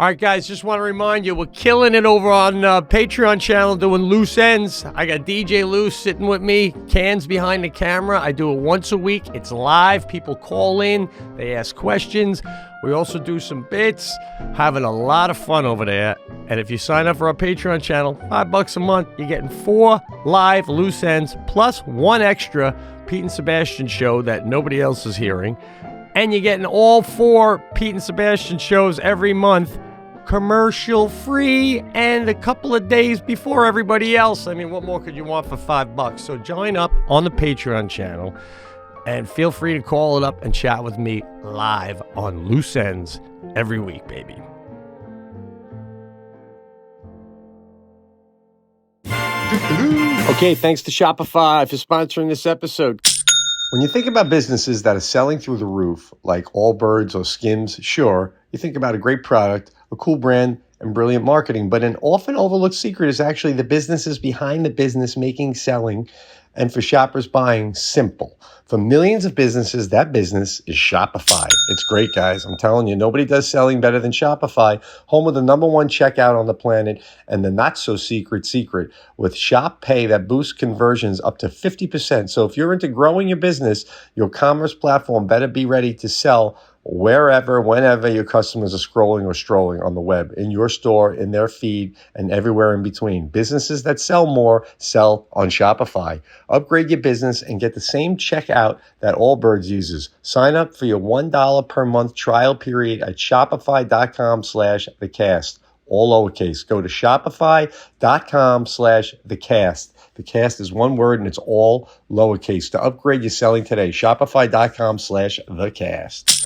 All right, guys, just want to remind you, we're killing it over on Patreon channel doing Loose Ends. I got DJ Loose sitting with me, cans behind the camera. I do it once a week. It's live. People call in. They ask questions. We also do some bits. Having a lot of fun over there. And if you sign up for our Patreon channel, $5 a month, you're getting 4 live Loose Ends plus 1 extra Pete and Sebastian show that nobody else is hearing. And you're getting all 4 Pete and Sebastian shows every month, commercial free, and a couple of days before everybody else. I mean, what more could you want for $5? So join up on the Patreon channel and feel free to call it up and chat with me live on Loose Ends every week, baby. Okay, thanks to Shopify for sponsoring this episode. When you think about businesses that are selling through the roof, like Allbirds or Skims, sure, you think about a great product, a cool brand, and brilliant marketing. But an often overlooked secret is actually the businesses behind the business making, selling, and for shoppers buying simple. For millions of businesses, that business is Shopify. It's great, guys. I'm telling you, nobody does selling better than Shopify, home of the #1 checkout on the planet, and the not-so-secret secret with Shop Pay that boosts conversions up to 50%. So if you're into growing your business, your commerce platform better be ready to sell wherever, whenever your customers are scrolling or strolling on the web, in your store, in their feed, and everywhere in between. Businesses that sell more sell on Shopify. Upgrade your business and get the same checkout that Allbirds uses. Sign up for your $1 per month trial period at shopify.com/thecast. All lowercase. Go to shopify.com/thecast. The cast is one word and it's all lowercase. To upgrade your selling today, shopify.com/thecast.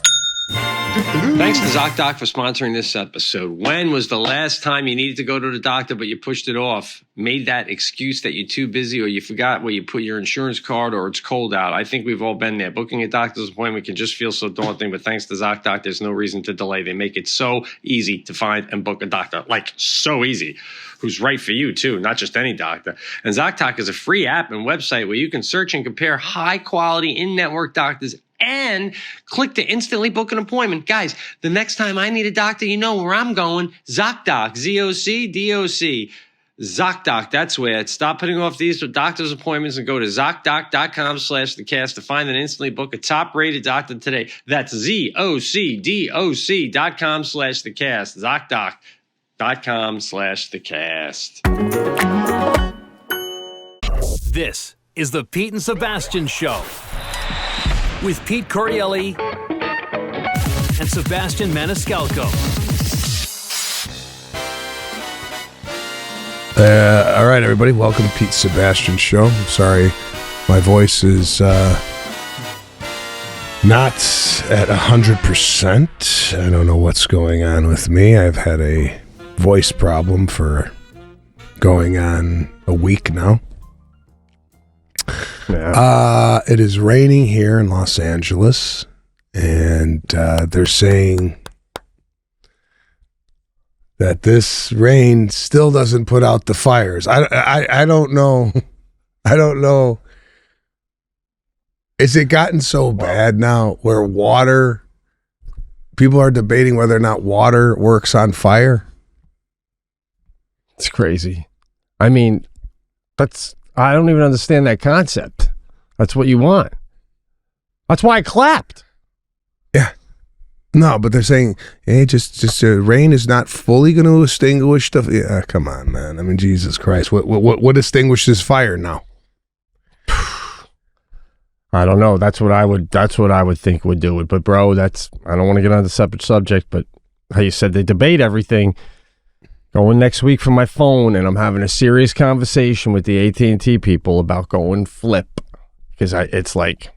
Thanks to Zocdoc for sponsoring this episode. When was the last time you needed to go to the doctor but you pushed it off? Made that excuse that you're too busy or you forgot where you put your insurance card or it's cold out. I think we've all been there. Booking a doctor's appointment can just feel so daunting, but thanks to Zocdoc, there's no reason to delay. They make it so easy to find and book a doctor. Like, so easy. Who's right for you, too, not just any doctor. And Zocdoc is a free app and website where you can search and compare high-quality in-network doctors and click to instantly book an appointment. Guys, the next time I need a doctor, you know where I'm going. Zocdoc, Z-O-C-D-O-C. Zocdoc, that's where. Stop putting off these doctor's appointments and go to Zocdoc.com/thecast to find and instantly book a top-rated doctor today. That's ZOCDOC.com/thecast. Zocdoc.com/thecast. This is the Pete and Sebastian Show with Pete Correale and Sebastian Maniscalco. All right, everybody, welcome to Pete Sebastian Show. I'm sorry, my voice is not at 100%. I don't know what's going on with me. I've had a voice problem for going on a week now. Yeah. It is raining here in Los Angeles, and they're saying that this rain still doesn't put out the fires. I don't know. I don't know. Is it gotten so bad now where people are debating whether or not water works on fire? It's crazy. I mean, I don't even understand that concept. That's what you want. That's why I clapped. Yeah. No, but they're saying, hey, just rain is not fully going to extinguish the... Yeah, come on, man. I mean, Jesus Christ. What extinguishes fire now? I don't know. That's what I would think would do it. But bro, I don't want to get on the separate subject, but how you said they debate everything. Going next week from my phone, and I'm having a serious conversation with the AT&T people about going flip. Because it's like,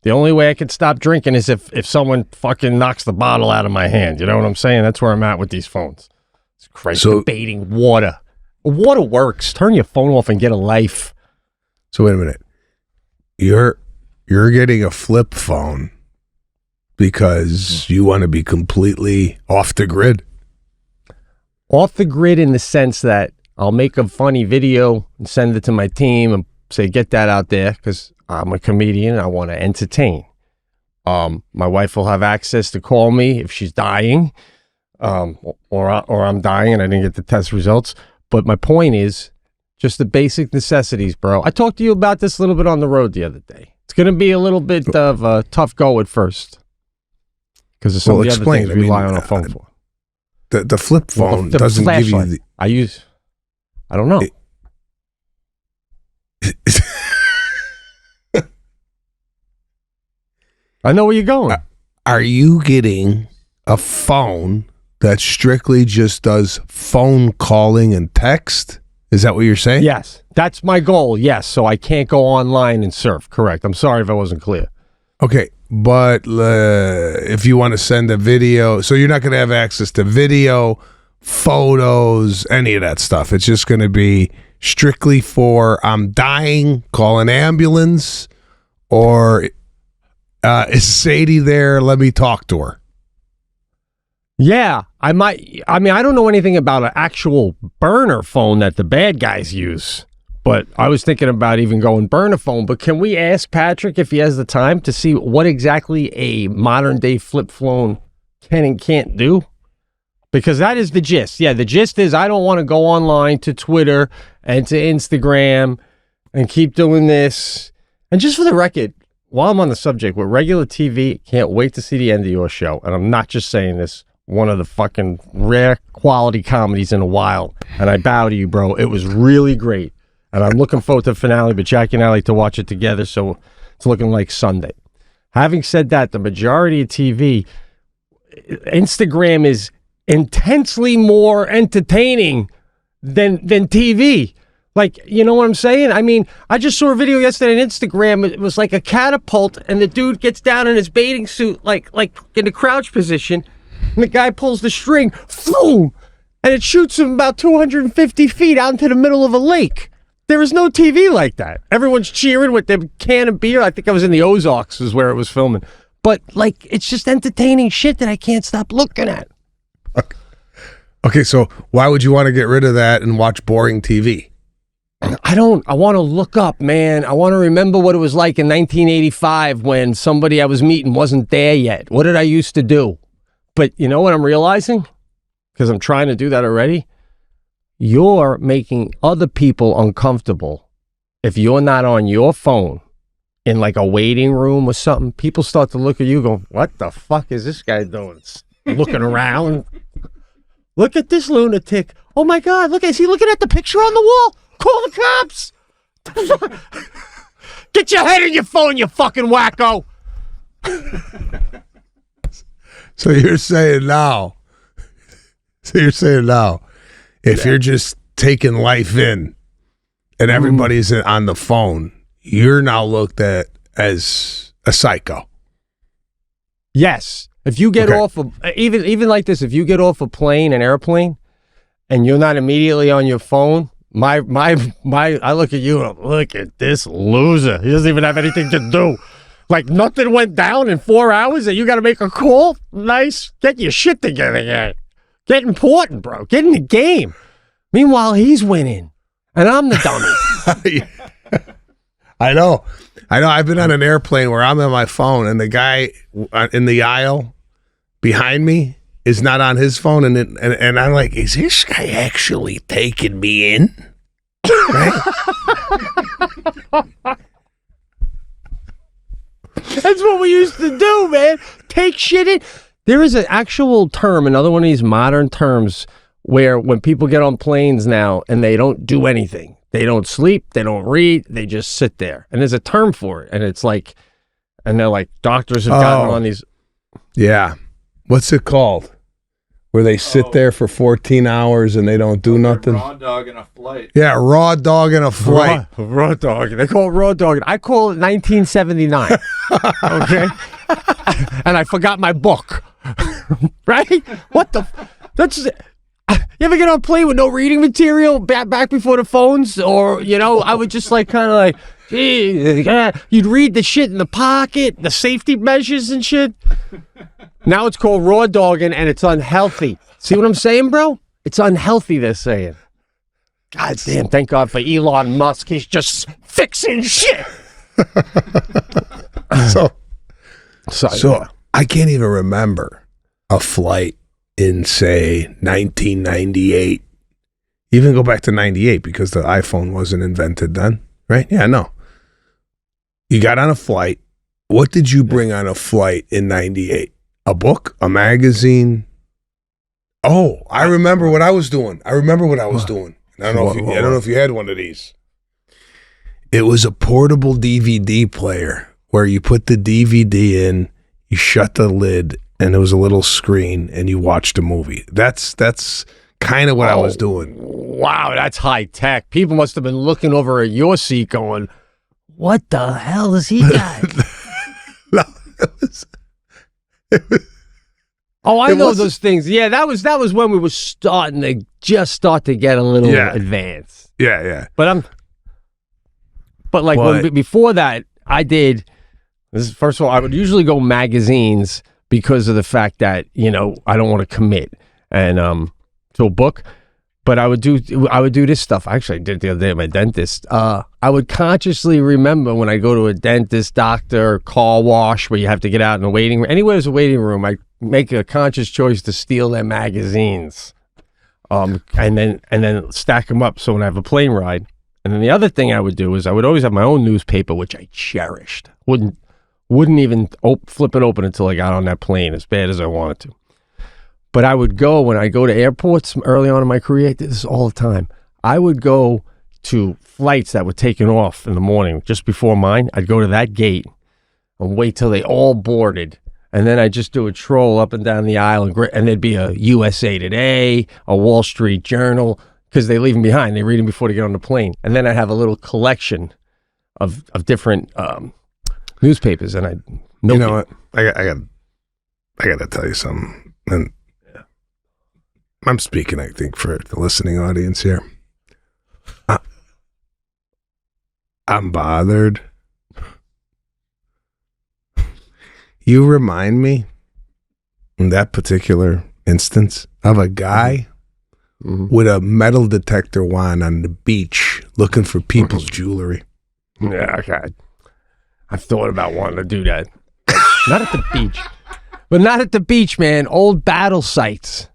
the only way I can stop drinking is if someone fucking knocks the bottle out of my hand. You know what I'm saying? That's where I'm at with these phones. It's crazy. So, debating water. Water works. Turn your phone off and get a life. So wait a minute. You're getting a flip phone because you want to be completely off the grid? Off the grid in the sense that I'll make a funny video and send it to my team and say, get that out there, because I'm a comedian. I want to entertain. My wife will have access to call me if she's dying. or I'm dying and I didn't get the test results. But my point is just the basic necessities, bro. I talked to you about this a little bit on the road the other day. It's going to be a little bit of a tough go at first because of some of the other things we rely on a phone for. The flip phone doesn't give you the... I don't know. I know where you're going. Are you getting a phone that strictly just does phone calling and text? Is that what you're saying? Yes, that's my goal. Yes, so I can't go online and surf. Correct. I'm sorry if I wasn't clear. Okay, but if you want to send a video, so you're not going to have access to video, photos, any of that stuff. It's just going to be strictly for I'm dying, call an ambulance, or is Sadie there? Let me talk to her. Yeah, I don't know anything about an actual burner phone that the bad guys use, but I was thinking about even going burner phone. But can we ask Patrick if he has the time to see what exactly a modern day flip phone can and can't do? Because that is the gist. Yeah, the gist is I don't want to go online to Twitter and to Instagram and keep doing this. And just for the record, while I'm on the subject, with regular TV, can't wait to see the end of your show. And I'm not just saying this. One of the fucking rare quality comedies in a while. And I bow to you, bro. It was really great. And I'm looking forward to the finale, but Jackie and I like to watch it together, so it's looking like Sunday. Having said that, the majority of TV, Instagram is intensely more entertaining than TV. Like, you know what I'm saying? I mean, I just saw a video yesterday on Instagram. It was like a catapult, and the dude gets down in his bathing suit, like in the crouch position, and the guy pulls the string, boom, and it shoots him about 250 feet out into the middle of a lake. There is no TV like that. Everyone's cheering with their can of beer. I think I was in the Ozarks is where it was filming. But, like, it's just entertaining shit that I can't stop looking at. Okay, so why would you want to get rid of that and watch boring TV? I want to look up, man. I want to remember what it was like in 1985 when somebody I was meeting wasn't there yet. What did I used to do? But you know what I'm realizing? Because I'm trying to do that already. You're making other people uncomfortable. If you're not on your phone in like a waiting room or something, people start to look at you going, what the fuck is this guy doing? Looking around. Look at this lunatic. Oh my God, look, is he looking at the picture on the wall? Call the cops. Get your head in your phone, you fucking wacko. So you're saying now, if you're just taking life in and everybody's on the phone, you're now looked at as a psycho. Yes. If you get off of, even like this, if you get off a plane, an airplane, and you're not immediately on your phone, I look at you and look at this loser. He doesn't even have anything to do. Like nothing went down in 4 hours and you got to make a call? Nice. Get your shit together, guy. Get important, bro. Get in the game. Meanwhile, he's winning and I'm the dummy. I know. I've been on an airplane where I'm on my phone and the guy in the aisle behind me is not on his phone. And I'm like, is this guy actually taking me in? Right? That's what we used to do, man. Take shit in. There is an actual term, another one of these modern terms, where when people get on planes now and they don't do anything, they don't sleep, they don't read, they just sit there. And there's a term for it. And it's like, and they're like, doctors have gotten on these. Yeah. What's it called? Where they sit there for 14 hours and they don't do nothing. Raw dog in a flight. Yeah, raw dog in a flight. Raw dog. They call it raw dog. I call it 1979. Okay? And I forgot my book. Right? What the? That's. You ever get on a plane with no reading material back before the phones? Or, you know, I would just like kind of like, gee, you'd read the shit in the pocket, the safety measures and shit. Now it's called raw dogging and it's unhealthy. See what I'm saying, bro? It's unhealthy, they're saying. God damn, thank God for Elon Musk. He's just fixing shit. So I can't even remember a flight in, say, 1998. Even go back to 98 because the iPhone wasn't invented then, right? Yeah, no. You got on a flight. What did you bring on a flight in 98? A book? A magazine? Oh, I remember what I was doing. I don't know if you had one of these. It was a portable DVD player where you put the DVD in, you shut the lid, and there was a little screen, and you watched a movie. That's kind of what I was doing. Wow, that's high tech. People must have been looking over at your seat going, what the hell does he got? No, it was I know those things. Yeah, that was when we were starting to get a little advanced. Yeah. But before that, I did this. First of all, I would usually go magazines because of the fact that I don't want to commit and to a book. But I would do this stuff. Actually, I did it the other day at my dentist. I would consciously remember when I go to a dentist, doctor, car wash, where you have to get out in the waiting room. Anywhere there's a waiting room, I make a conscious choice to steal their magazines, and then stack them up. So when I have a plane ride, and then the other thing I would do is I would always have my own newspaper, which I cherished. Wouldn't even flip it open until I got on that plane, as bad as I wanted to. But I would go, when I go to airports early on in my career, I did this all the time. I would go to flights that were taken off in the morning, just before mine. I'd go to that gate and wait till they all boarded. And then I'd just do a troll up and down the aisle, and there'd be a USA Today, a Wall Street Journal, because they leave them behind. They read them before they get on the plane. And then I'd have a little collection of different newspapers, and I'd milk You know it. what? I got to tell you something. And I'm speaking, I think, for the listening audience here. I'm bothered. You remind me, in that particular instance, of a guy with a metal detector wand on the beach looking for people's jewelry. Yeah, okay. I've thought about wanting to do that. Not at the beach. But not at the beach, man. Old battle sites.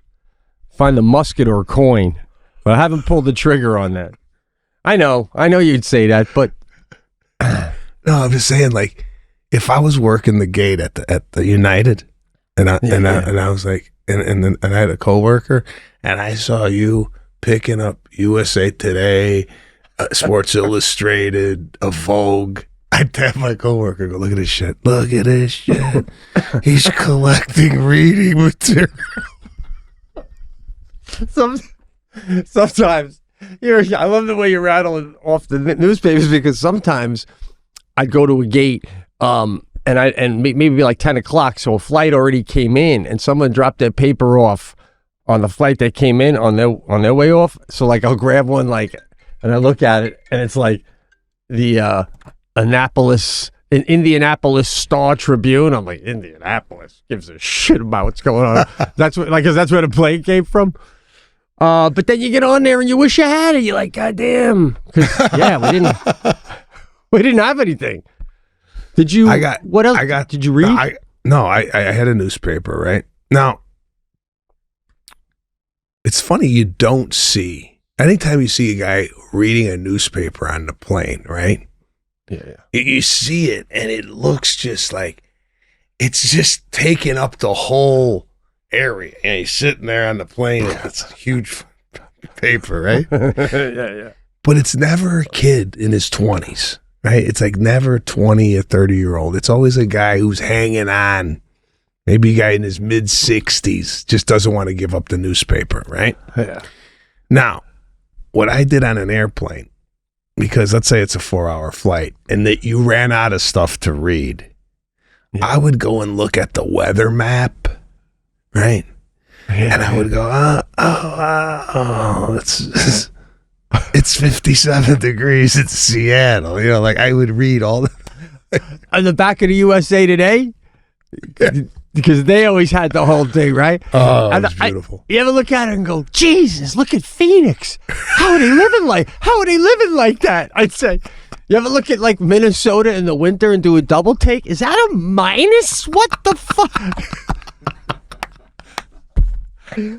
Find a musket or a coin. But I haven't pulled the trigger on that. I know you'd say that, but No, I'm just saying, like, if I was working the gate at the United, and I was like, and I had a coworker, and I saw you picking up USA Today, Sports Illustrated, a Vogue, I'd tap my coworker and go, look at this shit. Look at this shit. He's collecting reading material. Sometimes I love the way you're rattling off the newspapers, because sometimes I'd go to a gate and maybe be like 10 o'clock, so a flight already came in and someone dropped their paper off on the flight that came in on their way off. So like I'll grab one, like, and I look at it and it's like the Indianapolis Star Tribune. I'm like, Indianapolis gives a shit about what's going on. That's where the plane came from. But then you get on there and you wish you had it. You're like, God damn. Yeah, we didn't have anything. Did you? What else? Did you read? I had a newspaper, right? Now, it's funny, you don't see, anytime you see a guy reading a newspaper on the plane, right? Yeah. You see it and it looks just like, it's just taking up the whole area. And he's sitting there on the plane. It's a huge paper, right? Yeah. But it's never a kid in his 20s, right? It's like never 20 or 30-year-old. It's always a guy who's hanging on. Maybe a guy in his mid-60s just doesn't want to give up the newspaper, right? Yeah. Now, what I did on an airplane, because let's say it's a 4-hour flight and that you ran out of stuff to read, I would go and look at the weather map, right? Yeah. And I would go, it's 57 degrees in Seattle. You know, like I would read all the on the back of the USA Today, because they always had the whole thing, right? Oh, it's beautiful. You ever look at it and go, Jesus, look at Phoenix. How are they living like that? I'd say. You ever look at like Minnesota in the winter and do a double take? Is that a minus? What the fuck?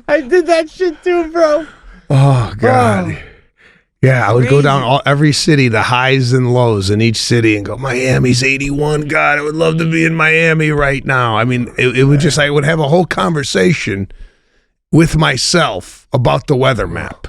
I did that shit too, bro. Oh God. Oh. Yeah, I would go down every city, the highs and lows in each city, and go, Miami's 81. God, I would love to be in Miami right now. I mean, it would just, I would have a whole conversation with myself about the weather map.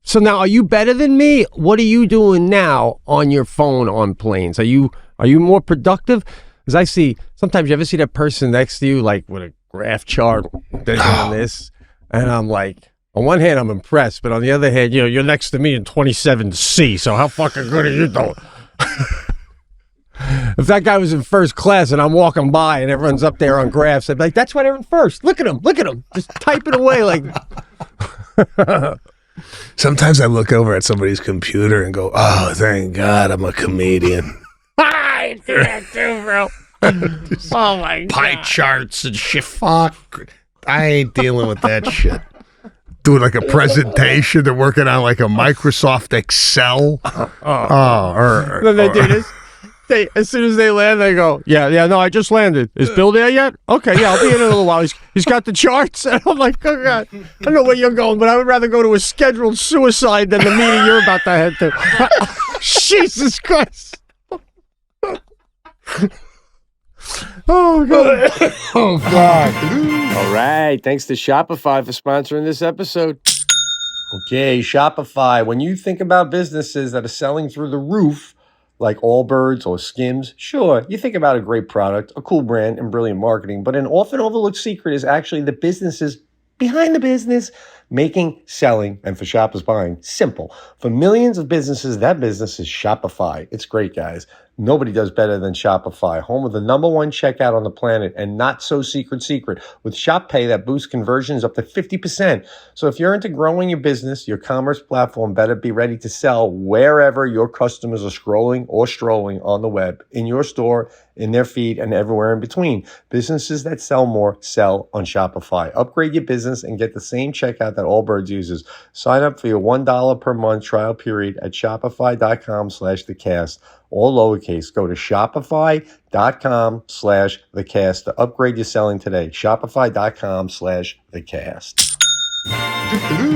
So now, are you better than me? What are you doing now on your phone on planes? Are you more productive? Because I see, sometimes you ever see that person next to you, like with a graph chart, they're doing this, and I'm like, on one hand, I'm impressed, but on the other hand, you're next to me in 27C, so how fucking good are you doing? If that guy was in first class and I'm walking by and everyone's up there on graphs, I'd be like, that's why they're in first. Look at him. Just type it away like... Sometimes I look over at somebody's computer and go, oh, thank God I'm a comedian. I do that too, bro. Oh, my God. Pie charts and shit. Fuck. I ain't dealing with that shit. Doing like a presentation. They're working on like a Microsoft Excel. Then they do this. As soon as they land, they go, yeah, no, I just landed. Is Bill there yet? Okay, yeah, I'll be in a little while. He's got the charts. And I'm like, oh, God, I don't know where you're going, but I would rather go to a scheduled suicide than the meeting you're about to head to. Jesus Christ. Oh, God. Oh, God. All right. Thanks to Shopify for sponsoring this episode. Okay, Shopify. When you think about businesses that are selling through the roof, like Allbirds or Skims, sure, you think about a great product, a cool brand, and brilliant marketing, but an often overlooked secret is actually the businesses behind the business, making, selling, and for shoppers buying simple. For millions of businesses, that business is Shopify. It's great, guys. Nobody does better than Shopify, home of the #1 checkout on the planet, and not so secret with Shop Pay that boosts conversions up to 50%. So if you're into growing your business, your commerce platform better be ready to sell wherever your customers are scrolling or strolling on the web, in your store, in their feed, and everywhere in between. Businesses that sell more sell on Shopify. Upgrade your business and get the same checkout that Allbirds uses. Sign up for your $1 per month trial period at shopify.com/thecast. All lowercase. Go to shopify.com/thecast to upgrade your selling today. Shopify.com/thecast.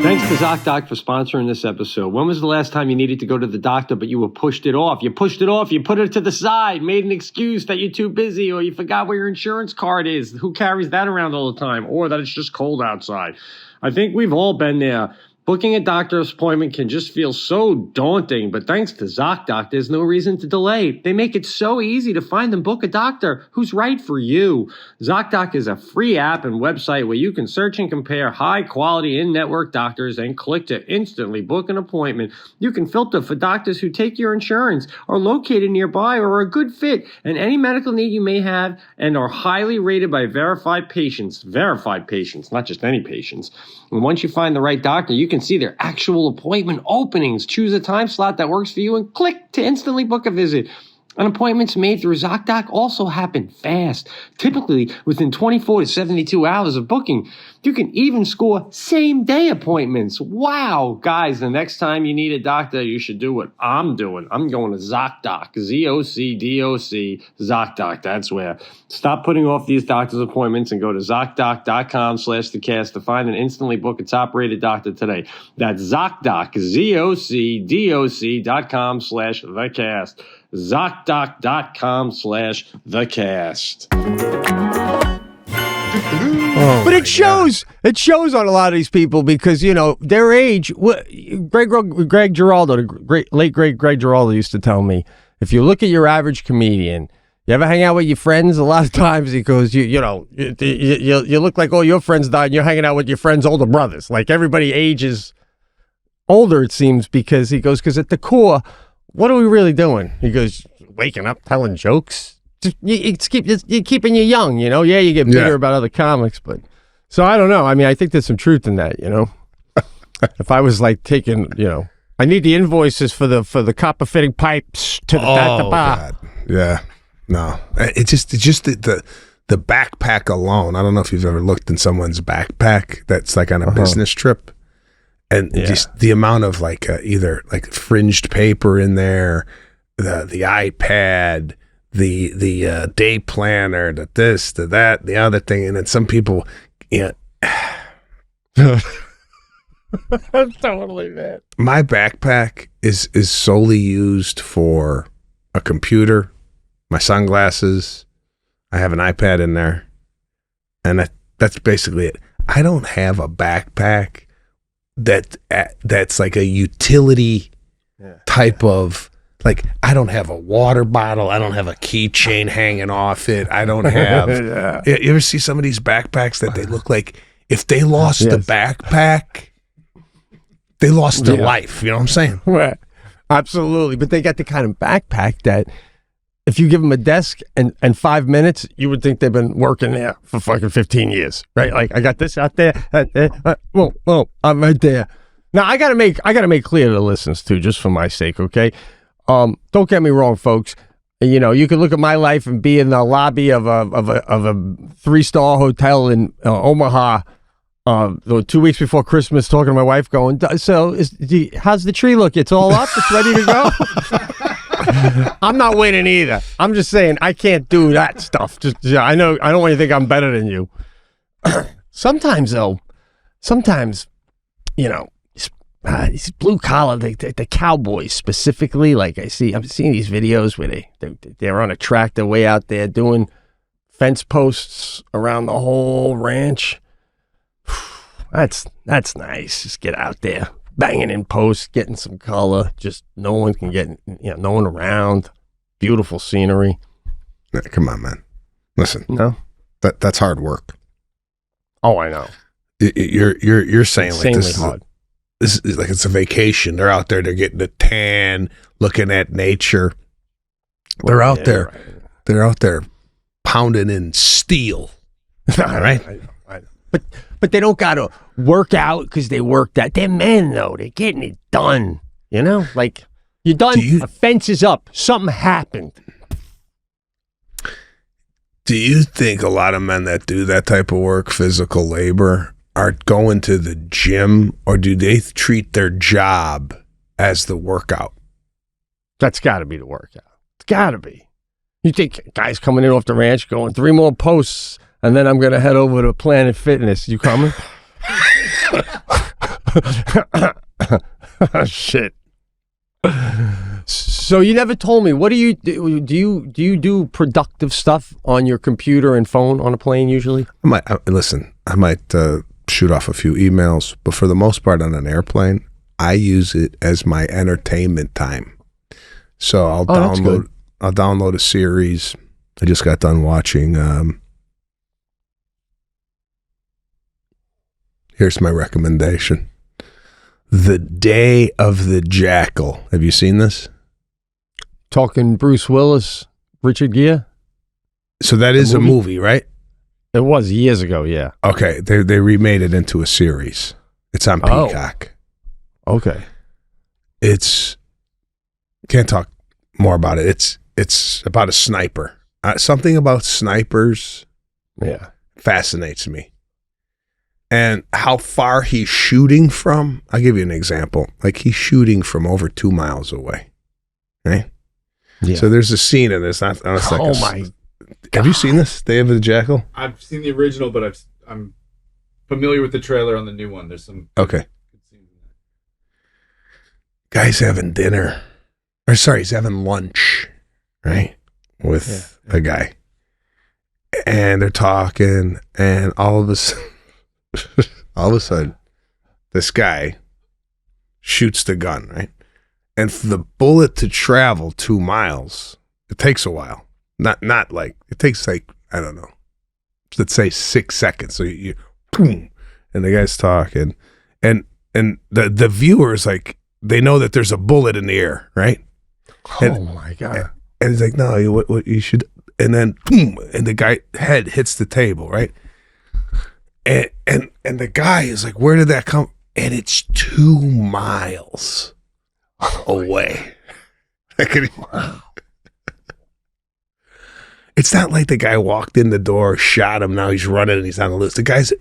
Thanks to Zocdoc for sponsoring this episode. When was the last time you needed to go to the doctor, but you were pushed it off? You pushed it off. You put it to the side, made an excuse that you're too busy, or you forgot where your insurance card is. Who carries that around all the time? Or that it's just cold outside. I think we've all been there. Booking a doctor's appointment can just feel so daunting, but thanks to Zocdoc, there's no reason to delay. They make it so easy to find and book a doctor who's right for you. Zocdoc is a free app and website where you can search and compare high-quality in-network doctors and click to instantly book an appointment. You can filter for doctors who take your insurance, are located nearby, or are a good fit, and any medical need you may have, and are highly rated by verified patients, not just any patients. And once you find the right doctor, you can see their actual appointment openings. Choose a time slot that works for you and click to instantly book a visit. And appointments made through Zocdoc also happen fast, typically within 24 to 72 hours of booking. You can even score same-day appointments. Wow. Guys, the next time you need a doctor, you should do what I'm doing. I'm going to Zocdoc, ZocDoc, Zocdoc. That's where. Stop putting off these doctor's appointments and go to ZocDoc.com/thecast to find and instantly book a top-rated doctor today. That's Zocdoc, ZocDoc.com/thecast. ZocDoc.com/thecast. Oh, but it shows. It shows on a lot of these people because, their age. Greg Giraldo, the late great Greg Giraldo used to tell me, if you look at your average comedian, you ever hang out with your friends? A lot of times he goes, you look like all your friends died and you're hanging out with your friends' older brothers. Like everybody ages older, it seems, because he goes, because at the core, what are we really doing? He goes, waking up, telling jokes. It's keeping you young, Yeah, you get bitter about other comics, but so I don't know. I mean, I think there's some truth in that, If I was like taking, I need the invoices for the copper fitting pipes to the God. Yeah, no, it's just the backpack alone. I don't know if you've ever looked in someone's backpack that's like on a business trip. And just the amount of either fringed paper in there, the iPad, the day planner, the this, the that, the other thing, and then some people, Totally, man. My backpack is solely used for a computer, my sunglasses. I have an iPad in there, and that's basically it. I don't have a backpack that's like a utility type of, like, I don't have a water bottle. I don't have a keychain hanging off it. I don't have. You ever see some of these backpacks that they look like if they lost the backpack, they lost their life. You know what I'm saying? Right. Absolutely. But they got the kind of backpack that if you give them a desk and 5 minutes, you would think they've been working there for fucking 15 years, right? Like, I got this out there. Whoa, I'm right there. Now, I gotta make clear to the listeners too, just for my sake, okay? Don't get me wrong, folks. You know, you can look at my life and be in the lobby of a 3-star hotel in Omaha 2 weeks before Christmas, talking to my wife, going, "So, how's the tree look? It's all up. It's ready to go." I'm not winning either. I'm just saying I can't do that stuff. I know I don't want you to think I'm better than you. Sometimes, you know, these blue collar, the cowboys specifically. Like I'm seeing these videos where they're on a tractor way out there doing fence posts around the whole ranch. That's nice. Just get out there, banging in posts, getting some color. Just no one can get, no one around. Beautiful scenery. Come on, man. Listen, no, that's hard work. Oh, I know. You're saying like insanely hard. This is like it's a vacation. They're out there. They're getting a tan, looking at nature. They're out there. Right. They're out there pounding in steel. All right. I know. But they don't gotta work out because they worked out. They're men though. They're getting it done. You know, like you're done. A fence is up. Something happened. Do you think a lot of men that do that type of work, physical labor, are going to the gym, or do they treat their job as the workout? That's got to be the workout. It's got to be. You think guys coming in off the ranch going 3 more posts, and then I'm going to head over to Planet Fitness. You coming? Shit. So you never told me. What do you do? Do you do productive stuff on your computer and phone on a plane usually? I might shoot off a few emails, but for the most part on an airplane, I use it as my entertainment time. So I'll download a series. I just got done watching. Here's my recommendation. The Day of the Jackal. Have you seen this? Talking Bruce Willis, Richard Gere? So that is a movie, right? It was years ago, yeah. Okay, they remade it into a series. It's on Peacock. Oh. Okay. Can't talk more about it. It's about a sniper. Something about snipers fascinates me. And how far he's shooting from, I'll give you an example. Like he's shooting from over 2 miles away. Right? Yeah. So there's a scene in this. Have you seen this, Day of the Jackal? I've seen the original, but I'm familiar with the trailer on the new one. There's some good scenes in there. Guy's having dinner. He's having lunch, right? With a guy. And they're talking, and all of a sudden, this guy shoots the gun, right? And for the bullet to travel 2 miles, it takes a while. Not like, it takes like, I don't know, let's say 6 seconds. So you boom, and the guy's talking, and the viewer is like, they know that there's a bullet in the air, right? My God. And he's like, no, what you should, and then boom, and the guy head hits the table, right? And the guy is like, where did that come? And it's 2 miles away. Wow. It's not like the guy walked in the door, shot him, now he's running and he's on the loose. The guy's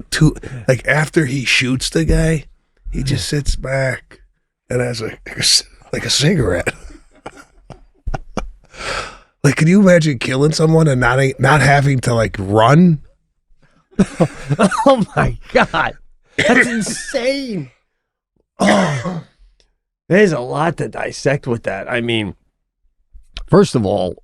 like after he shoots the guy, he just sits back and has like a cigarette. Like, can you imagine killing someone and not having to like run? Oh my God. That's insane. Oh, there's a lot to dissect with that. I mean, first of all,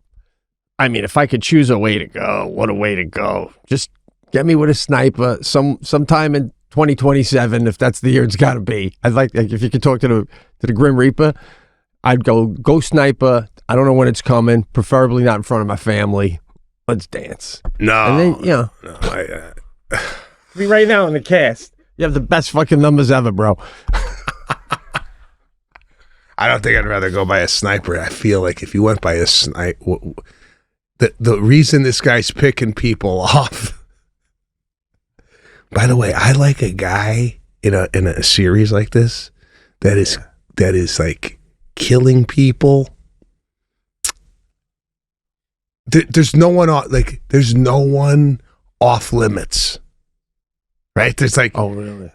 if I could choose a way to go, what a way to go. Just get me with a sniper sometime in 2027, if that's the year it's got to be. I'd like if you could talk to the Grim Reaper, I'd go sniper. I don't know when it's coming, preferably not in front of my family. Let's dance. No. And then, no, be right now in the cast. You have the best fucking numbers ever, bro. I don't think I'd rather go by a sniper. I feel like if you went by a sniper, the reason this guy's picking people off. By the way, I like a guy in a series like this that is like killing people. There's no one off limits, right? There's like, oh really?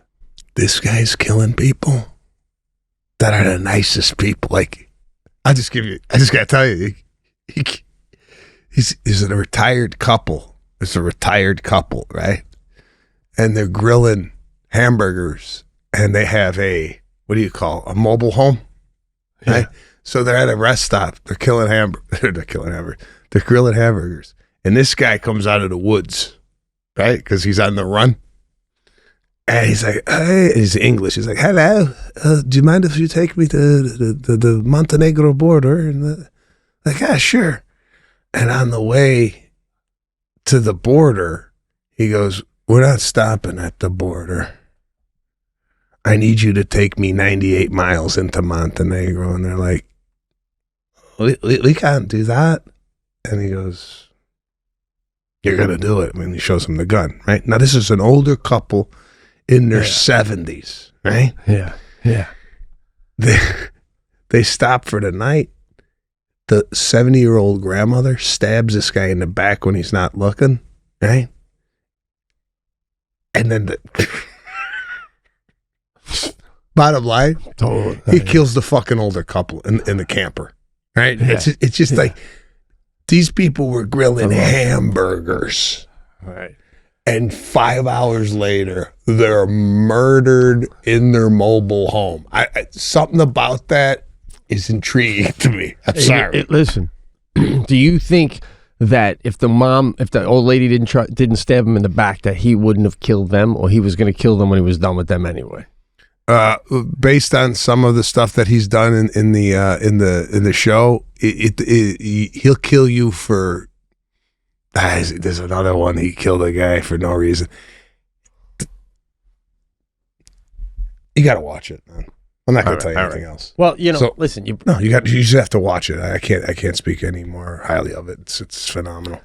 This guy's killing people that are the nicest people. Like, I just gotta tell you, he's a retired couple. It's a retired couple, right? And they're grilling hamburgers, and they have a mobile home, right? Yeah. So they're at a rest stop. They're killing hamburgers. They're grilling hamburgers, and this guy comes out of the woods, right? Because he's on the run, and he's like, "Hey," he's English. He's like, "Hello, do you mind if you take me to the Montenegro border?" And like, "Yeah, sure." And on the way to the border, he goes, "We're not stopping at the border. I need you to take me 98 miles into Montenegro." And they're like, we can't do that. And he goes, "You're going to do it." I mean, he shows him the gun, right? Now, this is an older couple in their 70s, right? Yeah, yeah. They stop for the night. The 70-year-old grandmother stabs this guy in the back when he's not looking, right? And then bottom line, he kills the fucking older couple in the camper, right? Yeah. It's just like, these people were grilling hamburgers, right? And 5 hours later, they're murdered in their mobile home. Something about that is intriguing to me. I'm sorry. Listen, do you think that if the old lady didn't stab him in the back, that he wouldn't have killed them, or he was going to kill them when he was done with them anyway? Based on some of the stuff that he's done in the show, he'll kill you for. There's another one. He killed a guy for no reason. You got to watch it, man. I'm not going to tell you anything else. Well, listen. You just have to watch it. I can't speak any more highly of it. It's phenomenal.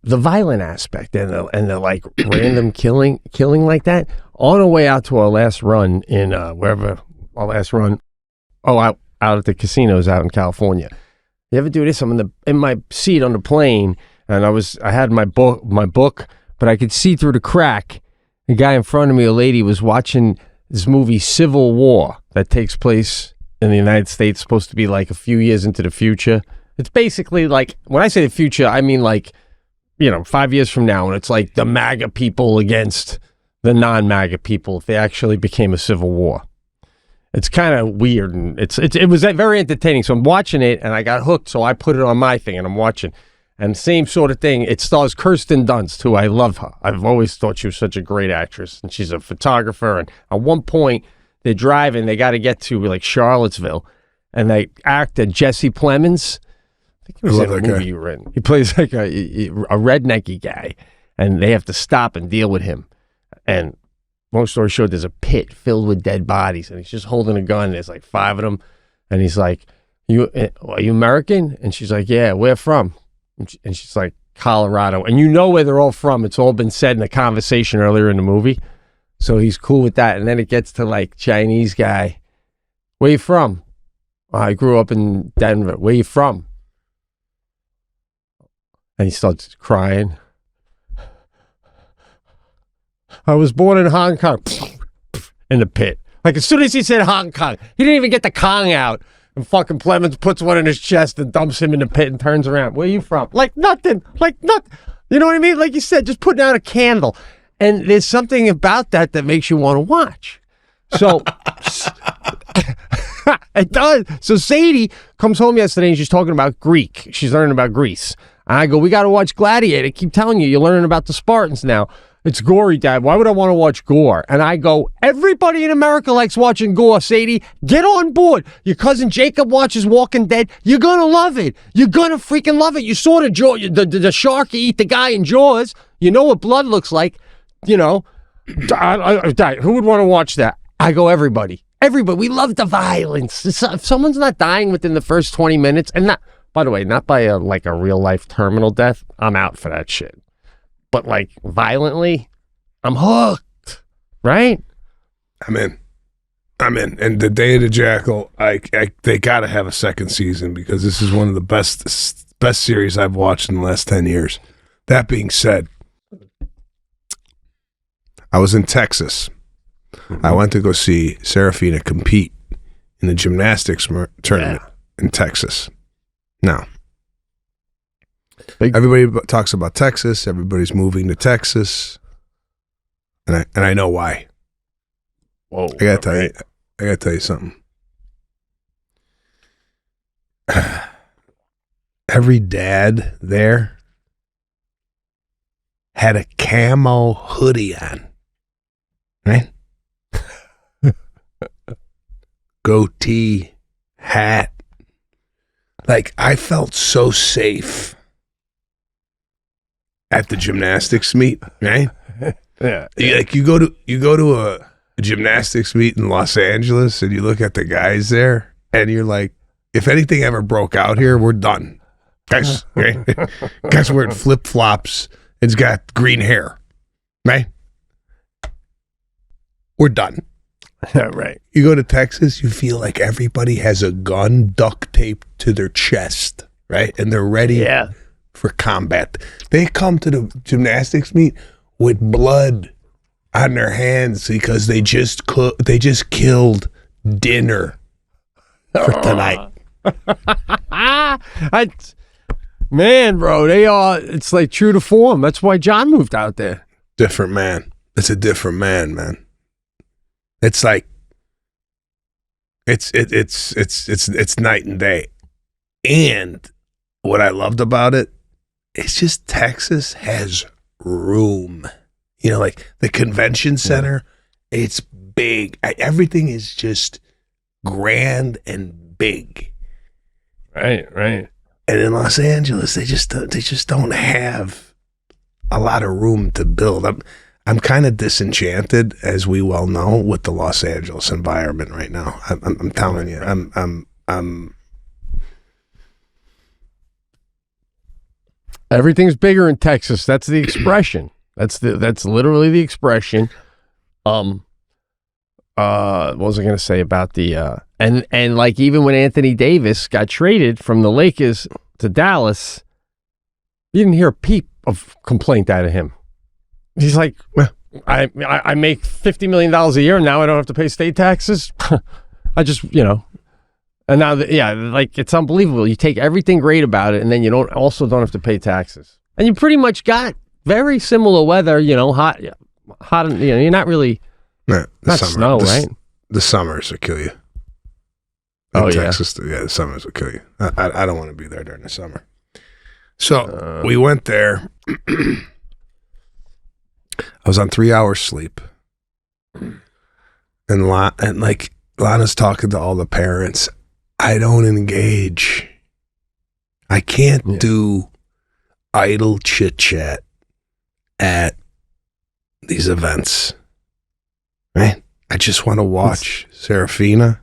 The violent aspect and the like random killing like that. On our way out to our last run in wherever our last run, out at the casinos out in California. You ever do this? I'm in my seat on the plane, and I had my book, but I could see through the crack. The guy in front of me, a lady, was watching this movie Civil War that takes place in the United States, supposed to be like a few years into the future. It's basically like, when I say the future, I mean like, 5 years from now, and it's like the MAGA people against the non-MAGA people if they actually became a civil war. It's kind of weird, and it was very entertaining. So I'm watching it, and I got hooked, so I put it on my thing, and I'm watching. And same sort of thing. It stars Kirsten Dunst, who I love her. I've always thought she was such a great actress, and she's a photographer. And at one point, they're driving. They got to get to like Charlottesville, and they actor Jesse Plemons. I think he was in a movie you were in. He plays like a rednecky guy, and they have to stop and deal with him. And long story short, there's a pit filled with dead bodies, and he's just holding a gun. There's like 5 of them, and he's like, "Are you American?" And she's like, "Yeah, where from?" And she's like, "Colorado." And you know where they're all from. It's all been said in a conversation earlier in the movie. So he's cool with that. And then it gets to like Chinese guy. "Where you from?" "I grew up in Denver." "Where you from?" And he starts crying. "I was born in Hong Kong." In the pit. Like as soon as he said Hong Kong, he didn't even get the Kong out. And fucking Plemons puts one in his chest and dumps him in the pit and turns around. "Where you from?" Like nothing. Like nothing. You know what I mean? Like you said, just putting out a candle. And there's something about that makes you want to watch. So it does. So Sadie comes home yesterday and she's talking about Greek. She's learning about Greece. And I go, we got to watch Gladiator. I keep telling you, you're learning about the Spartans now. It's gory, Dad. Why would I want to watch gore? And I go, everybody in America likes watching gore, Sadie. Get on board. Your cousin Jacob watches Walking Dead. You're going to love it. You're going to freaking love it. You saw the shark eat the guy in Jaws. You know what blood looks like. You know, who would want to watch that? I go, everybody. Everybody. We love the violence. If someone's not dying within the first 20 minutes, and not, by the way, not by a real life terminal death, I'm out for that shit. But like violently, I'm hooked, right? I'm in. And the Day of the Jackal, they got to have a second season because this is one of the best series I've watched in the last 10 years. That being said, I was in Texas. I went to go see Serafina compete in the gymnastics tournament in Texas. Now, everybody talks about Texas. Everybody's moving to Texas, and I know why. Whoa! I gotta tell you something. Every dad there had a camo hoodie on, right? Goatee, hat. Like, I felt so safe at the gymnastics meet, right? Yeah. You go to a gymnastics meet in Los Angeles and you look at the guys there and you're like, if anything ever broke out here, we're done. Guys, right? Guys wearing flip-flops and he's got green hair, right? We're done. Right. You go to Texas, you feel like everybody has a gun duct taped to their chest, right? And they're ready for combat. They come to the gymnastics meet with blood on their hands because they just killed dinner for tonight. Man, bro, they are. It's like true to form. That's why John moved out there. Different man. It's a different man. It's like it's night and day. And what I loved about it, it's just Texas has room. You know, like the convention center, it's big. Everything is just grand and big. Right. And in Los Angeles, they just don't have a lot of room to build. I'm kind of disenchanted, as we well know, with the Los Angeles environment right now. I'm telling you, I'm. Everything's bigger in Texas. That's the expression. That's literally the expression. What was I going to say about the and like even when Anthony Davis got traded from the Lakers to Dallas, you didn't hear a peep of complaint out of him. He's like, I make $50 million a year and now I don't have to pay state taxes. I just, and now, like it's unbelievable. You take everything great about it and then you don't have to pay taxes. And you pretty much got very similar weather, hot, you're not really, not snow, right? The summers will kill you. In Texas, the summers will kill you. I don't want to be there during the summer. So we went there. I was on 3 hours sleep, and like Lana's talking to all the parents. I don't engage. I can't do idle chit chat at these events. Right? I just want to watch Serafina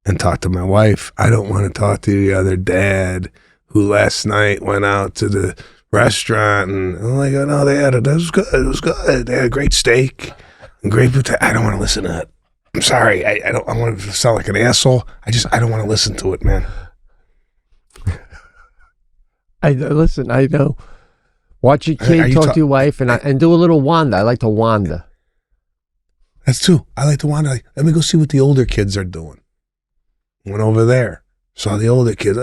and talk to my wife. I don't want to talk to the other dad who last night went out to the restaurant and I'm like, oh no, it was good. They had a great steak and great potato. I don't want to listen to that. I'm sorry. I want to sound like an asshole. I don't want to listen to it, man. I know. Watch your kid talk to your wife and do a little wander. I like to wander. That's true. I like to wander. Let me go see what the older kids are doing. Went over there. Saw the older kids.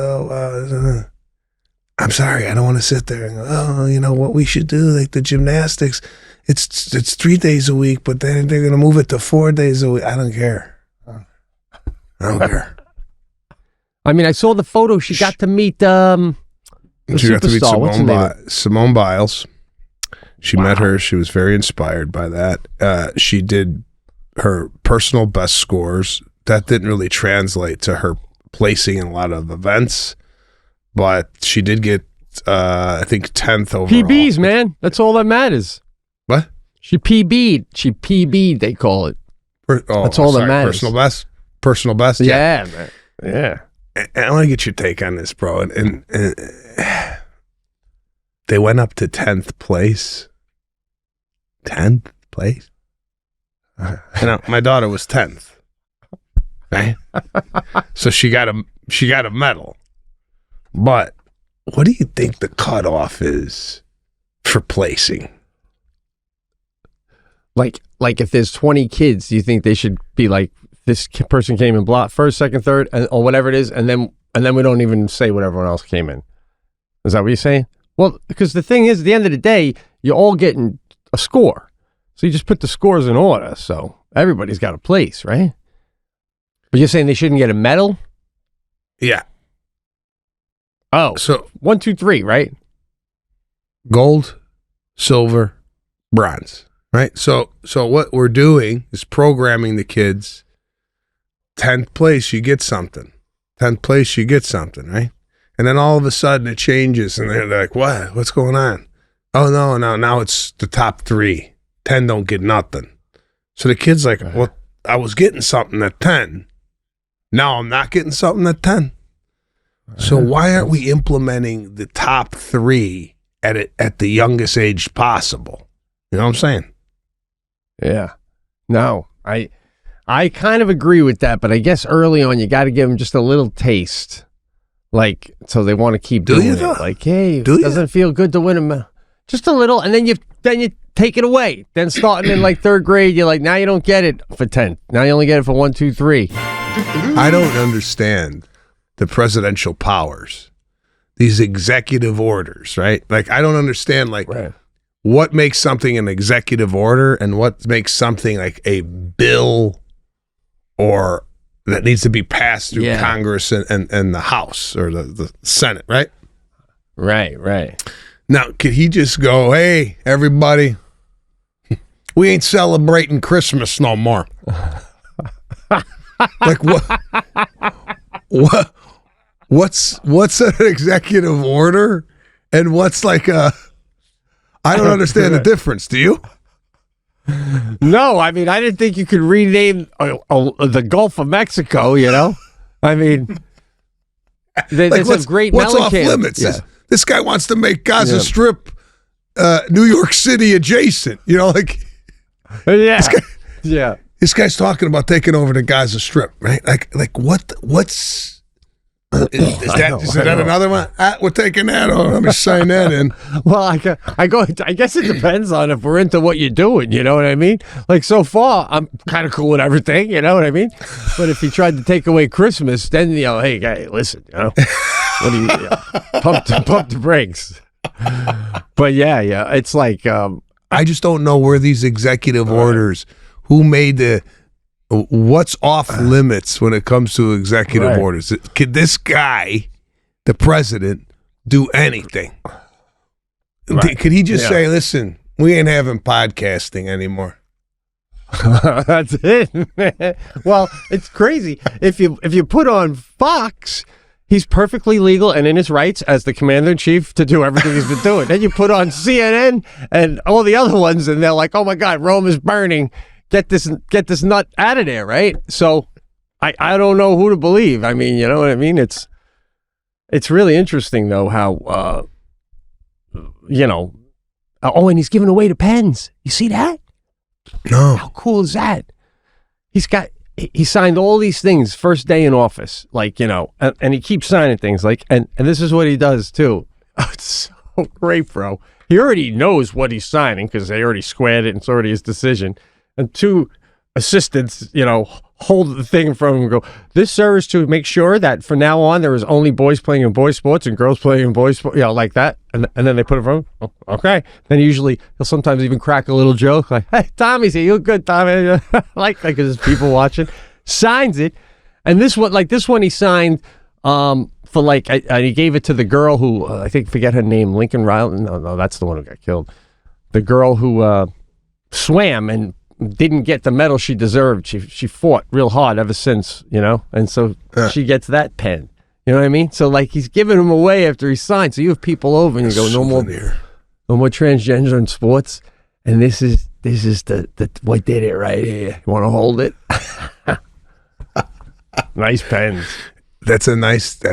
I'm sorry, I don't want to sit there and go, oh, you know what we should do, like the gymnastics. It's 3 days a week, but then they're going to move it to 4 days a week. I don't care. I don't care. I mean, I saw the photo. She got to meet She got to meet Simone Biles. She met her. She was very inspired by that. She did her personal best scores. That didn't really translate to her placing in a lot of events, but she did get, I think, 10th overall. PBs, man. That's all that matters. What? She PB'd, they call it. That's all that matters. Personal best? Personal best? Yeah, man. Yeah. I want to get your take on this, bro. And they went up to 10th place. 10th place? My daughter was 10th. Right? So she got a medal. But what do you think the cutoff is for placing? Like if there's 20 kids, do you think they should be like, this person came in first, second, third, or whatever it is, and then we don't even say what everyone else came in? Is that what you're saying? Well, because the thing is, at the end of the day, you're all getting a score. So you just put the scores in order. So everybody's got a place, right? But you're saying they shouldn't get a medal? Yeah. Oh, so 1, 2, 3, right? Gold, silver, bronze. Right? So what we're doing is programming the kids. 10th place, you get something. 10th place, you get something, right? And then all of a sudden it changes, and they're like, what? What's going on? Oh, no, now it's the top 3. 10 don't get nothing. So the kid's like, well, I was getting something at 10. Now I'm not getting something at 10. So why aren't we implementing the top 3 at the youngest age possible? You know what I'm saying? Yeah. No, I kind of agree with that, but I guess early on you got to give them just a little taste, like, so they want to keep doing it. Like, hey, it doesn't feel good to win them, just a little, and then you take it away. Then starting in like 3rd grade, you're like, now you don't get it for 10th. Now you only get it for 1, 2, 3. I don't understand the presidential powers, these executive orders, right? Like, I don't understand, like. Right. What makes something an executive order and what makes something like a bill or that needs to be passed through Congress and the House or the Senate, right? Right. Now, could he just go, hey, everybody, we ain't celebrating Christmas no more? Like, what's an executive order and what's like a... I don't understand the difference. Do you? No, I mean, I didn't think you could rename the Gulf of Mexico, you know? I mean, there's a great what's off limits? Yeah. This guy wants to make Gaza Strip New York City adjacent, you know, like... This guy's talking about taking over the Gaza Strip, right? Like what's... Is that another one? We're taking that on. Let me sign that in. Well, I guess it depends on if we're into what you're doing. You know what I mean? Like, so far, I'm kind of cool with everything. You know what I mean? But if he tried to take away Christmas, then, you know, hey, guy, listen, you know, what do you pump the brakes? But yeah, it's like I just don't know where these executive orders. Who made what's off limits when it comes to executive orders? Could this guy, the president, do anything? Right. Could he just say, listen, we ain't having podcasting anymore? That's it, man. Well, it's crazy. If you put on Fox, he's perfectly legal and in his rights as the commander-in-chief to do everything he's been doing. Then you put on CNN and all the other ones, and they're like, oh my God, Rome is burning. Get this nut out of there, right? So I don't know who to believe. I mean, you know what I mean? It's really interesting though how and he's giving away the pens. You see that? No. How cool is that? He signed all these things first day in office, like, you know, and he keeps signing things like and this is what he does too. Oh, it's so great, bro. He already knows what he's signing because they already squared it and it's already his decision. And 2 assistants, hold the thing from him and go, this serves to make sure that from now on there is only boys playing in boys sports and girls playing in boys sports, like that. And then they put it from him. Oh, okay. Then usually he'll sometimes even crack a little joke like, hey, Tommy's here. You good, Tommy? like there's people watching. Signs it. And this one he signed for he gave it to the girl who, I think, forget her name, Lincoln Riley. No, that's the one who got killed. The girl who swam and didn't get the medal she deserved. She fought real hard ever since, and so she gets that pen. You know what I mean? So he's giving them away after he signed. So you have people over and you go, no more transgender in sports. And this is the what did it right here. You want to hold it? Nice pens. That's a nice thing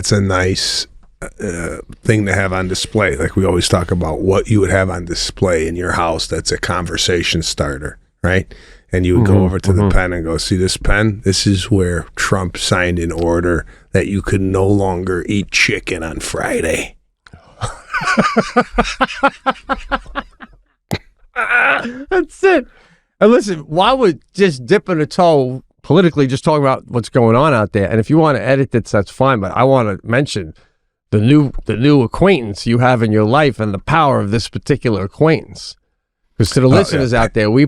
to have on display. Like we always talk about what you would have on display in your house. That's a conversation starter. Right? And you would go over to the pen and go, see this pen? This is where Trump signed an order that you could no longer eat chicken on Friday. That's it. And listen, while we're just dipping a toe politically, just talking about what's going on out there, and if you want to edit this, that's fine, but I want to mention the new acquaintance you have in your life and the power of this particular acquaintance. Because to the listeners out there, we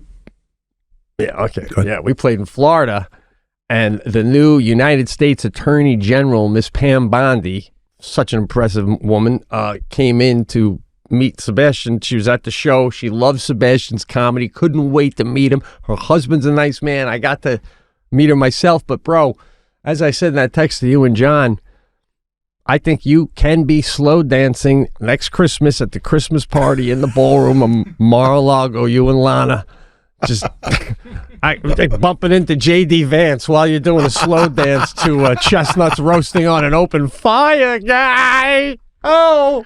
played in Florida, and the new United States Attorney General, Miss Pam Bondi, such an impressive woman, came in to meet Sebastian. She was at the show. She loves Sebastian's comedy. Couldn't wait to meet him. Her husband's a nice man. I got to meet her myself. But, bro, as I said in that text to you and John, I think you can be slow dancing next Christmas at the Christmas party in the ballroom of Mar-a-Lago, you and Lana. Just bumping into J.D. Vance while you're doing a slow dance to chestnuts roasting on an open fire, guy. Oh.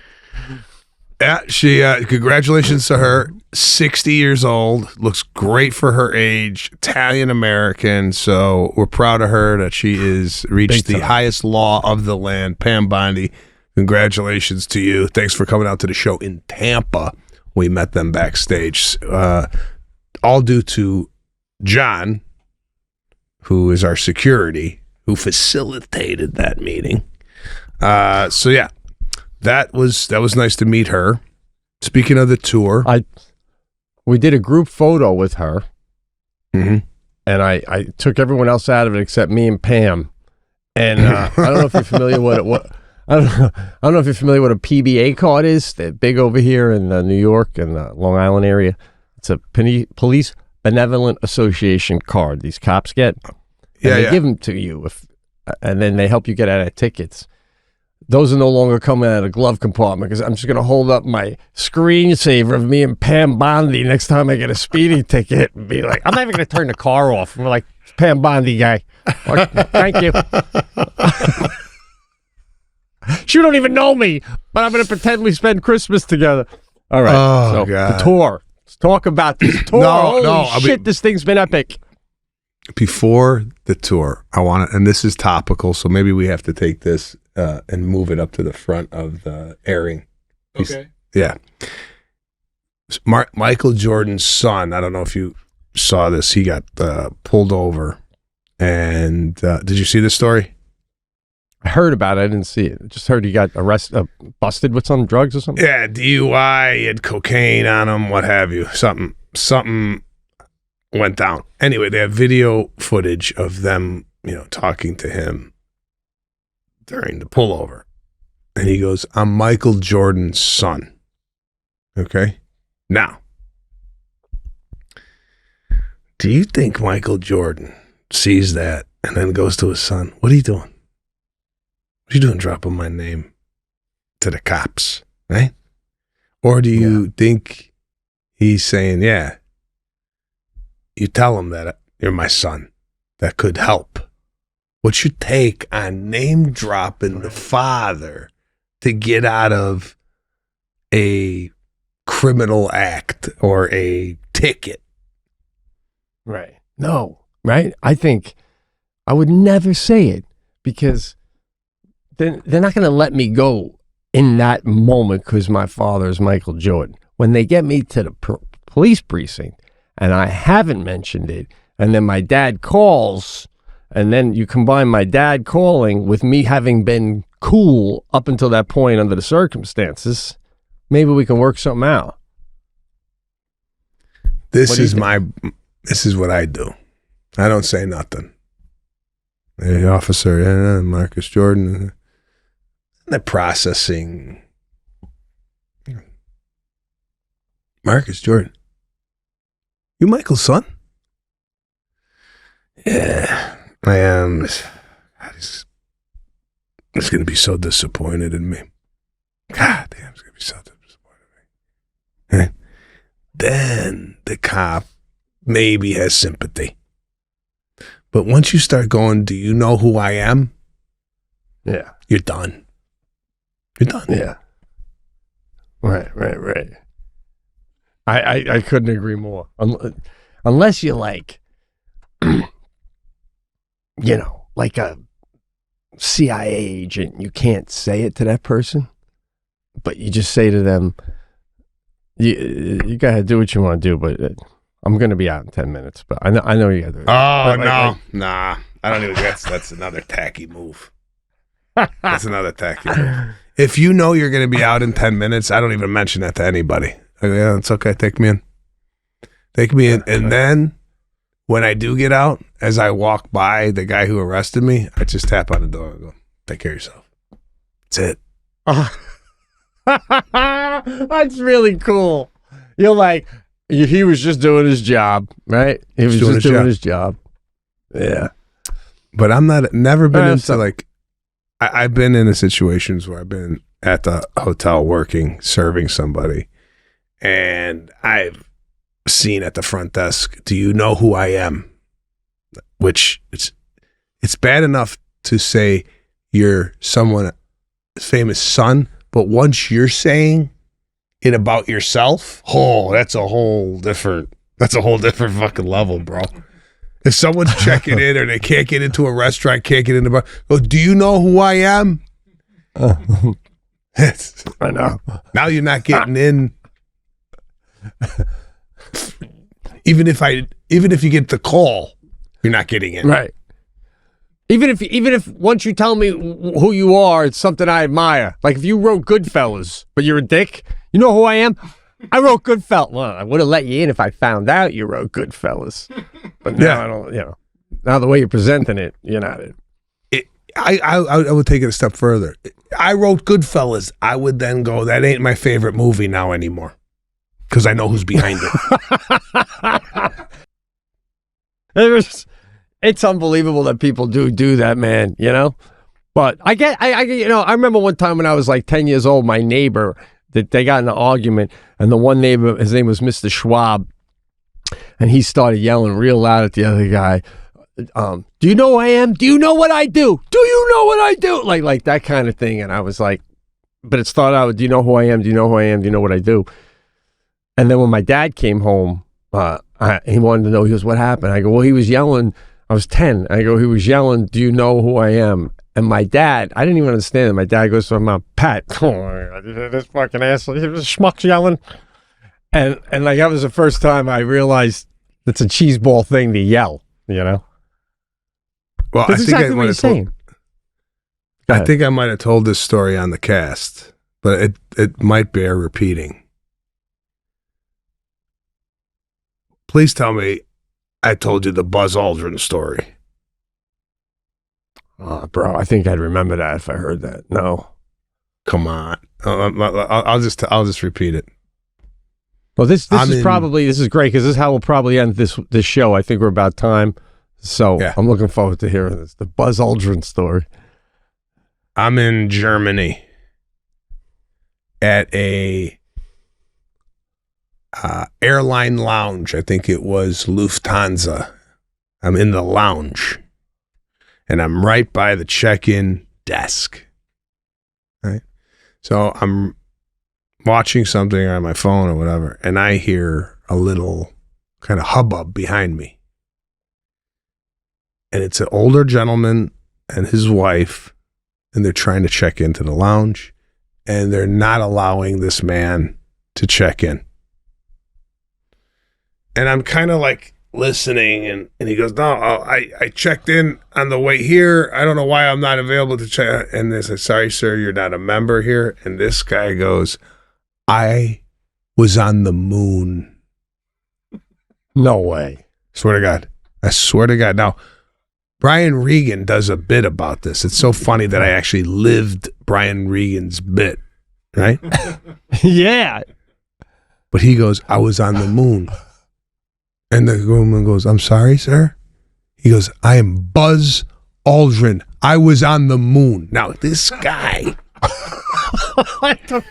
Yeah, she, congratulations to her. 60 years old, looks great for her age, Italian-American, so we're proud of her that she is reached the highest law of the land. Pam Bondi, congratulations to you. Thanks for coming out to the show in Tampa. We met them backstage. All due to John, who is our security, who facilitated that meeting. So yeah, that was nice to meet her. Speaking of the tour, we did a group photo with her, and I took everyone else out of it except me and Pam. And I don't know if you're familiar I don't know if you're familiar what a PBA card is. They're big over here in New York and the Long Island area. It's a Police Benevolent Association card these cops get. And they give them to you, and then they help you get out of tickets. Those are no longer coming out of the glove compartment because I'm just going to hold up my screensaver of me and Pam Bondi next time I get a speeding ticket and be like, I'm not even going to turn the car off. I'm like, Pam Bondi guy. Thank you. She don't even know me, but I'm going to pretend we spend Christmas together. All right. The tour. Let's talk about this tour. Holy shit, this thing's been epic. Before the tour, I want to, and this is topical, so maybe we have to take this and move it up to the front of the airing. Okay. Yeah. Michael Jordan's son, I don't know if you saw this, he got pulled over. And did you see this story? I heard about it. I didn't see it. I just heard he got arrested, busted with some drugs or something. Yeah, DUI, he had cocaine on him, what have you. Something went down. Anyway, they have video footage of them, talking to him during the pullover. And he goes, I'm Michael Jordan's son. Okay? Now, do you think Michael Jordan sees that and then goes to his son, what are you doing? What are you doing dropping my name to the cops, right? Or do you think he's saying, yeah, you tell him that you're my son, that could help. What's your take on name dropping the father to get out of a criminal act or a ticket? Right. No, right? I think I would never say it because they're not going to let me go in that moment because my father is Michael Jordan. When they get me to the police precinct and I haven't mentioned it and then my dad calls, and then you combine my dad calling with me having been cool up until that point under the circumstances, maybe we can work something out. This is what I do. I don't say nothing. Hey, officer, Marcus Jordan. The processing. Marcus Jordan. You Michael's son? Yeah, I am. He's going to be so disappointed in me. God damn, he's going to be so disappointed in me. Then the cop maybe has sympathy. But once you start going, do you know who I am? Yeah. You're done. You're done. Yeah. Right. I couldn't agree more. Unless you're like, like a CIA agent, you can't say it to that person, but you just say to them, you gotta do what you want to do, but I'm gonna be out in 10 minutes. But I know you gotta do it. Oh, no. Nah. I don't even that's another tacky move. That's another tacky move. If you know you're going to be out in 10 minutes, I don't even mention that to anybody. Yeah, it's okay. Take me in. Take me in. And then when I do get out, as I walk by the guy who arrested me, I just tap on the door and go, take care of yourself. That's it. That's really cool. You're like, he was just doing his job, right? He was just doing his job. Yeah. But never been into like, I've been in situations where I've been at the hotel working, serving somebody, and I've seen at the front desk, do you know who I am? Which it's bad enough to say you're someone famous son, but once you're saying it about yourself, that's a whole different fucking level, bro. If someone's checking in or they can't get into a restaurant, can't get in the bar, do you know who I am? I know. Now you're not getting in. Even if you get the call, you're not getting in. Right. Even if once you tell me who you are, it's something I admire. Like if you wrote Goodfellas, but you're a dick, you know who I am? I wrote Goodfellas. Well, I would have let you in if I found out you wrote Goodfellas. But now I don't, now the way you're presenting it, you're not it. I would take it a step further. I wrote Goodfellas. I would then go, that ain't my favorite movie now anymore. Because I know who's behind it. It's unbelievable that people do that, man, But I remember one time when I was like 10 years old, my neighbor, that they got in an argument, and the one neighbor, his name was Mr. Schwab, and he started yelling real loud at the other guy, do you know who I am? Do you know what I do? Do you know what I do? Like that kind of thing. And I was like, but it started out with, do you know who I am? Do you know who I am? Do you know what I do? And then when my dad came home, he wanted to know, he goes, what happened? I go, well, he was yelling. I was 10. I go, he was yelling, do you know who I am? And my dad, I didn't even understand it. My dad goes to my Pat, this fucking asshole, he was schmuck's yelling. And like that was the first time I realized it's a cheeseball thing to yell, Well, that's exactly what he's saying. I think I might have told this story on the cast, but it might bear repeating. Please tell me I told you the Buzz Aldrin story. Oh, bro, I think I'd remember that if I heard that. No. Come on. I'll just repeat it. Well, this is great because this is how we'll probably end this show. I think we're about time. So yeah. I'm looking forward to hearing this. The Buzz Aldrin story. I'm in Germany at a airline lounge. I think it was Lufthansa. I'm in the lounge. And I'm right by the check-in desk. Right? So I'm watching something on my phone or whatever, and I hear a little kind of hubbub behind me. And it's an older gentleman and his wife, and they're trying to check into the lounge, and they're not allowing this man to check in. And I'm kind of like listening, and he goes, no, I checked in on the way here. I don't know why I'm not available to check. And they said, sorry, sir, you're not a member here. And this guy goes, I was on the moon. No way. Swear to God. I swear to God. Now, Brian Regan does a bit about this. It's so funny that I actually lived Brian Regan's bit, right? Yeah. But he goes, I was on the moon. And the woman goes, I'm sorry, sir? He goes, I am Buzz Aldrin. I was on the moon. Now, this guy. What the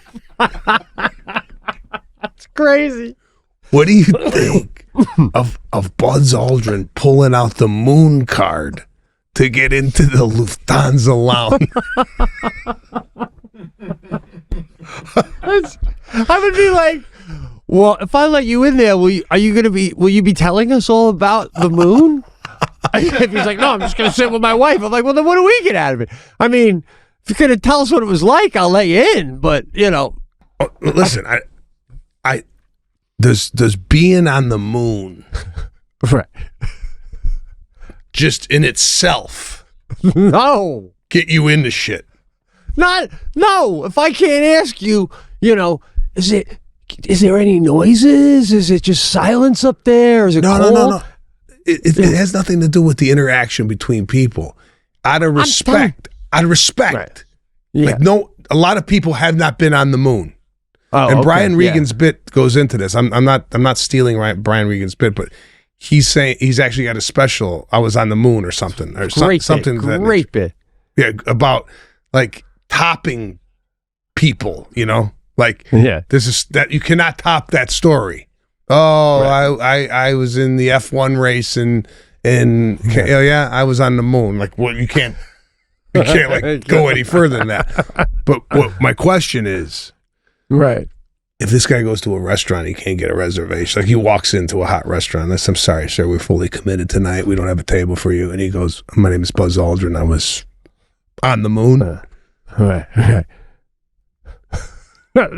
That's crazy. What do you think of Buzz Aldrin pulling out the moon card to get into the Lufthansa lounge? I would be like, well, if I let you in there, will you be telling us all about the moon? If he's like, no, I'm just going to sit with my wife. I'm like, well, then what do we get out of it? I mean, if you're going to tell us what it was like, I'll let you in. But, Listen, does being on the moon, right, just in itself, no, get you into shit? No. If I can't ask you, is there any noises? Is it just silence up there? Is it cold? No. It has nothing to do with the interaction between people. Out of respect. Right. Yeah. Like, a lot of people have not been on the moon. Oh, and okay, Brian Regan's bit goes into this. I'm not stealing Brian Regan's bit, but he's saying he's actually got a special. I was on the moon or something, or something. Great bit. Yeah, about like topping people. This is that you cannot top that story. Oh, right. I was in the F1 race and I was on the moon. Like, well, you can't like go any further than that. But what my question is. Right. If this guy goes to a restaurant, he can't get a reservation. Like he walks into a hot restaurant. I'm sorry, sir, we're fully committed tonight. We don't have a table for you. And he goes, my name is Buzz Aldrin. I was on the moon. Right. It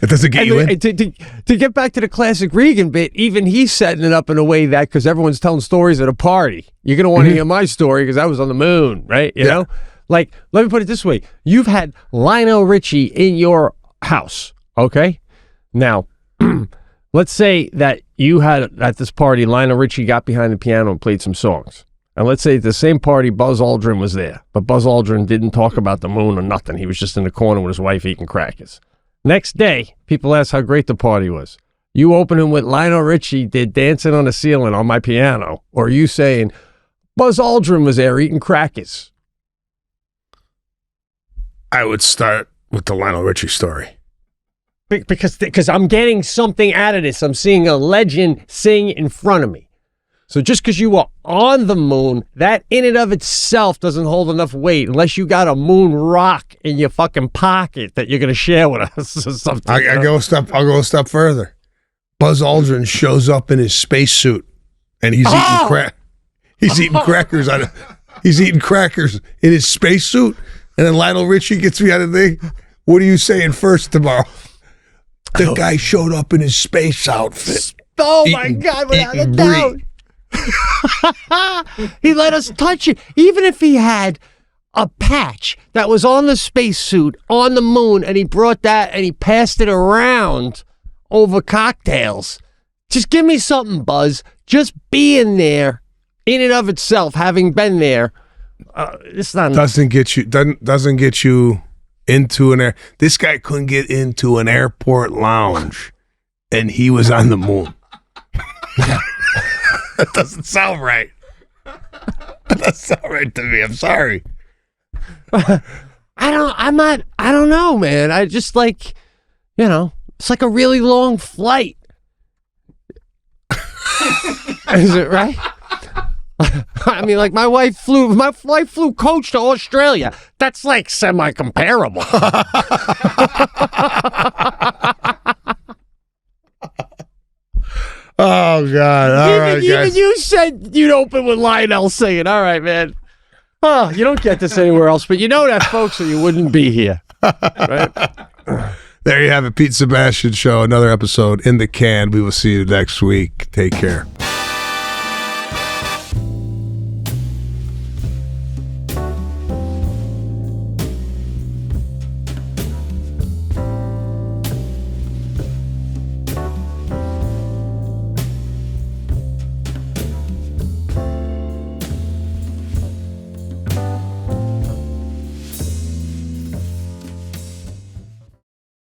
doesn't get you in. To get back to the classic Regan bit, even he's setting it up in a way that because everyone's telling stories at a party. You're going to want to hear my story because I was on the moon, right? You know? Like, let me put it this way. You've had Lionel Richie in your house, okay? Now, let's say that you had at this party, Lionel Richie got behind the piano and played some songs. And let's say at the same party, Buzz Aldrin was there. But Buzz Aldrin didn't talk about the moon or nothing. He was just in the corner with his wife eating crackers. Next day, people asked how great the party was. You opening with Lionel Richie did Dancing on the Ceiling on my piano. Or you saying, Buzz Aldrin was there eating crackers. I would start with the Lionel Richie story. Because I'm getting something out of this. I'm seeing a legend sing in front of me. So just because you were on the moon, that in and of itself doesn't hold enough weight unless you got a moon rock in your fucking pocket that you're going to share with us or something. I'll go a step further. Buzz Aldrin shows up in his spacesuit and he's eating crackers he's eating crackers in his spacesuit. And then Lionel Richie gets me out of the thing. What are you saying first tomorrow? The guy showed up in his space outfit. Oh my God, without a doubt. He let us touch it. Even if he had a patch that was on the spacesuit on the moon and he brought that and he passed it around over cocktails. Just give me something, Buzz. Just being there in and of itself, having been there. It's not doesn't get you into an air. This guy couldn't get into an airport lounge, and he was on the moon. That doesn't sound right. That doesn't sound right to me. I'm sorry. I don't know, man. I just like, it's like a really long flight. Is it right? I mean, like my wife flew coach to Australia. That's like semi-comparable. Oh God! All right, guys. Even you said you'd open with Lionel singing. All right, man. Oh, you don't get this anywhere else, but you know that, folks, or you wouldn't be here. Right? There you have it, Pete and Sebastian Show. Another episode in the can. We will see you next week. Take care.